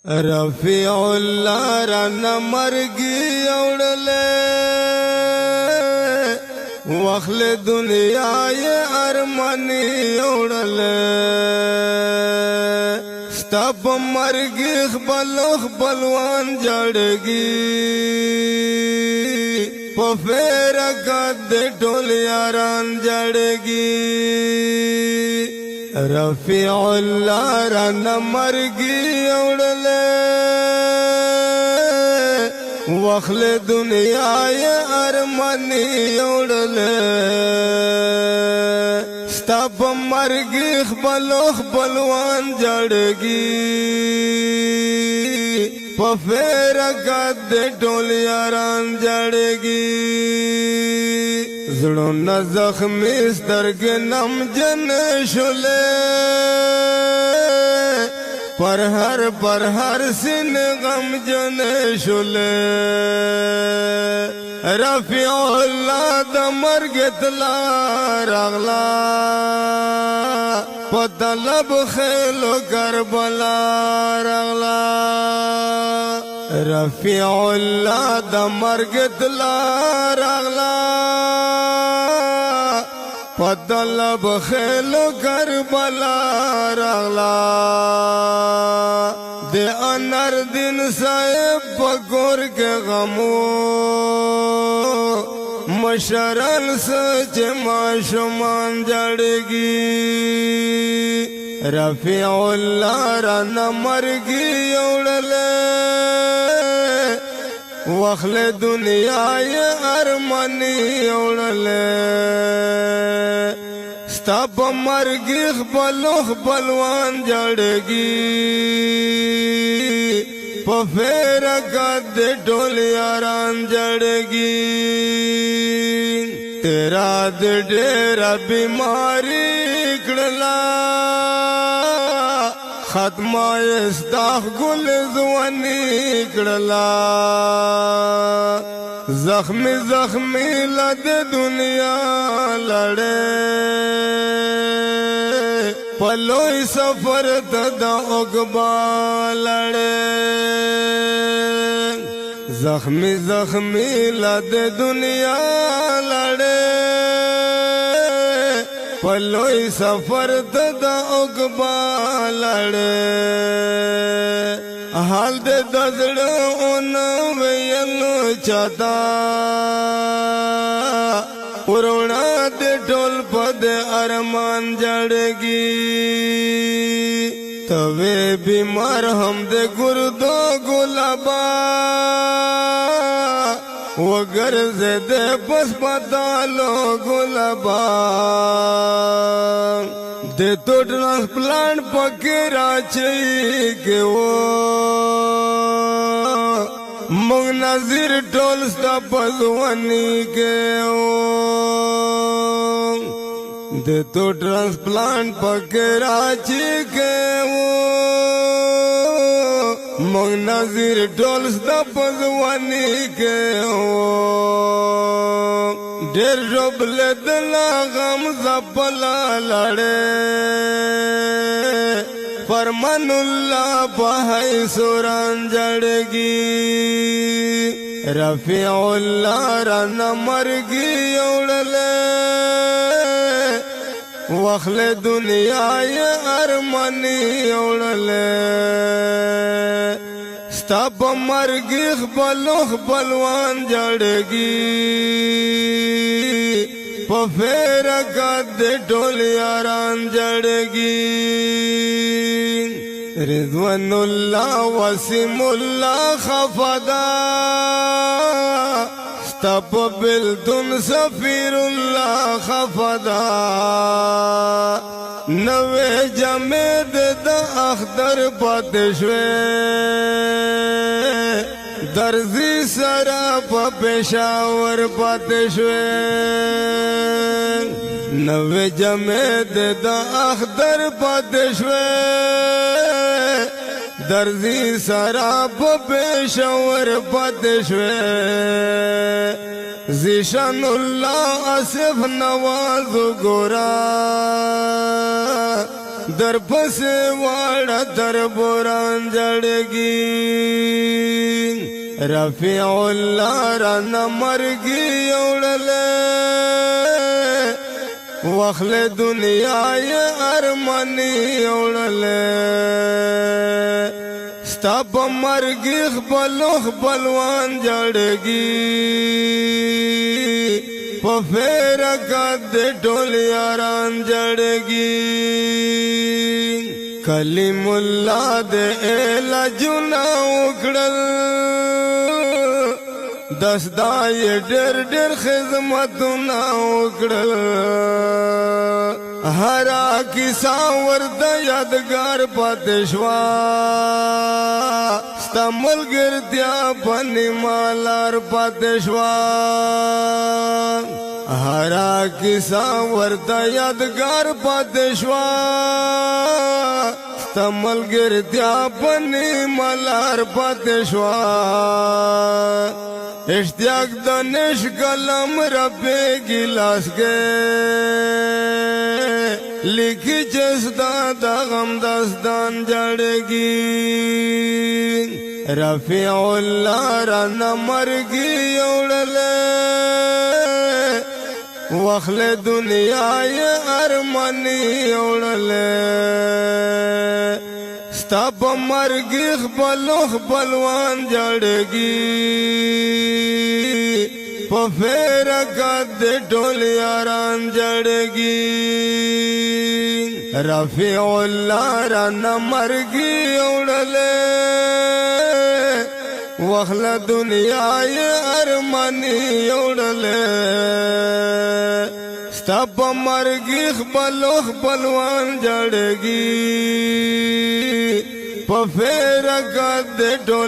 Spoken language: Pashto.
رفیع اللہ رانا مرگی اوڑلے وخل دنیا یہ ارمانی اوڑلے ستاپ مرگی خبلوان جڑگی پفیر قد ٹول یاران جڑگی رفیع اللہ رانا مرگی اوڑلے وخل دنیا یہ ارمانی اوڑلے ستاپ مرگی خبلوان جڑگی پفیر قد ٹول یاران جڑگی زڑون زخمی سترگ نم جن شلے پر ہر سن غم جن شلے رفیع اللہ دا مرگ اطلاع رغلا پطلب خیل و کربلا رغلا رفیع اللہ دا مرگ اطلاع رغلا پطلب خیل و کربلا رغلا دے انر دن صاحب پکور کے غمو مشرل سچ معشومان جڑگی رفیع اللہ رانا مرگی اوڑلے وخل دنیا یہ ارمانی اوڑلے ستاپ مرگی خبلوان جڑگی پفیر قد ٹول یاران جڑگی تیرا ڈیرا بیماری کڑلا ختمہ استاخ گل زوانی کڑلا زخمی لد دنیا لڑے پلوئی سفر تدا اقبا لڑے زخمی لد دنیا لڑے پلوئی سفر تدا اقبا لڑے حال دے دزڑ اون ویلو چاہتا پرونا دے ٹول پد ارمان جڑگی توے بیمار ہم دے گردو گلابا وگر دے پس پتالو گلابا دے تو ٹرانسپلانٹ پکیرا چاہیے کہ وہ مگ نظر ٹول ستا پزوانی کے دے تو ٹرانسپلانٹ پکیرا چاہیے مگ نظر ٹول ستا پزوانی کے ڈیر روبل دلا غم زبلا لڑے فرمان اللہ پہائی سوران جڑگی رفیع اللہ رانا مرگی اوڑلے وخل دنیا یہ ارمانی اوڑلے ستاپ مرگی خبلوان جڑگی پفیر قد ٹول یاران جڑگی رضوان اللہ وسیم اللہ خفدا ستاپ بلتن سفیر اللہ خفدا نوے جمید دا اخدر پاتشوے درزی سرا پا پیشاور پاتشوے نوے جمید دا اخدر پاتشوے درزی سرا پا پیشاور پاتشوے زیشان اللہ آصف نواز گورا در پس واړه در بوران جړګي رفیع الله را نمرګي وړلې وخل دنیا یې ارمني وړلې ستا په مرګي خپلوان جړګي په فیرکت د ټول یاران جړګي کلیم الله د علاجونه وکړل دسدای ډېر خدمتونه وکړل هر کیسه ورته یادګار پاتې شوه ستا ملګرتیا په نیمه لار پاتې شوه هر کیسه ورته یادګار پاتې شوه ستا ملګرتیا په نیمه لار پاتې شوه اشتیاق د نش قلم ربے گلاس گئے لکھی چستا دا غم دستان جڑگی رفیع اللہ را نمرگی اوڑلے وخل دنیا یہ ارمنی اوڑلے ستا پا مرگی خپلوان جڑگی پا فیرکت دے ٹول یاران جڑگی رفیع اللہ را نمرگی اوڑلے وخل دنیا یہ ارمنی اوڑلے ستا پا مرگی خپلوان جڑگی په فیرکت د ټول